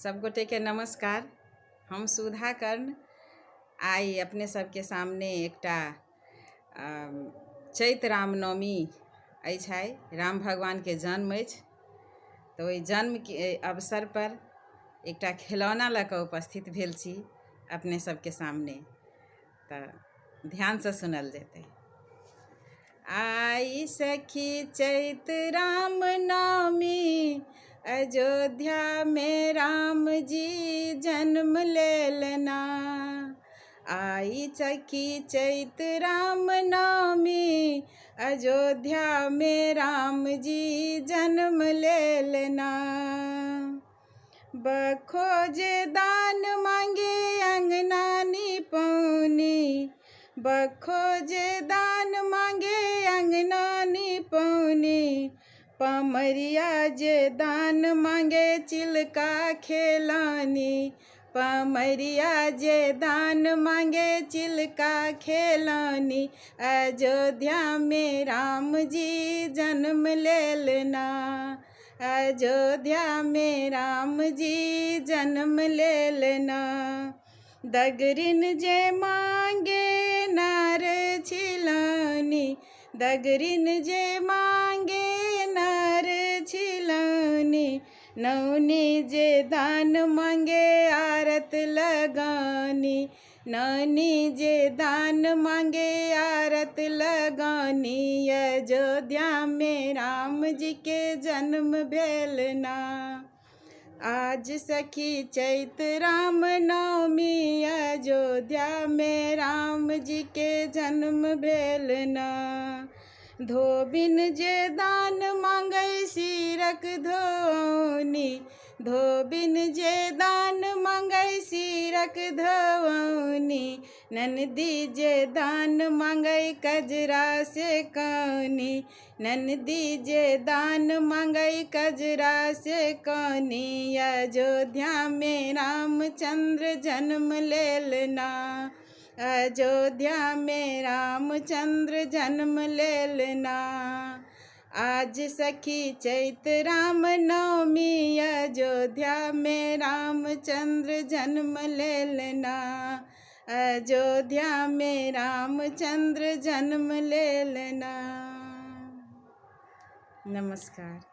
सब गोटे के नमस्कार। हम सुधा कर्ण आई अपने सबके सामने एकटा चैत रामनवमी अछि। राम भगवान के जन्म अछि, तो ओहि जन्म के अवसर पर एकटा खिलौना लऽ कऽ उपस्थित भेल छी अपने सबके सामने। तऽ ध्यान से सुनल जेतै। आई सखी चैत रामनवमी, अयोध्या में राम जी जन्म लेलना। आई सखी चैत रामनवमी, अयोध्या में राम जी जन्म लेलना। बखोज दान मांगे अंगना निपौनी, बखोज दान मांगे अंगना निपौनी। पमरिया जे दान मांगे चिलका खेलानी, पमरिया जे दान मांगे चिलका खेलानी। अयोध्या में राम जी जन्म लेलना, अयोध्या में राम जी जन्म लेलना। दगरिन जे मांगे नार छिलानी, दगरिन जे मांगे नार छिलानी। नौनी जे दान मांगे आरत लगानी, नौनी जे दान मांगे आरत लगानी। अयोध्या में राम जी के जन्म भेलना। आज सखी चैत रामनवमी, अयोध्या में राम जी के जन्म भेलना। धोबिन जे दान मांगै सिरक धोवनी, धोबिन जे दान मांगै सिरक धोवनी। ननदी जे दान मांगै कजरा से कानी, ननदी जे दान मांगै कजरा से कानी। अयोध्या में रामचंद्र जन्म लेलना, अयोध्या में रामचंद्र जन्म लेलना। आज सखी चैत रामनवमी, अयोध्या में रामचंद्र जन्म लेलना, अयोध्या में रामचंद्र जन्म लेलना। नमस्कार।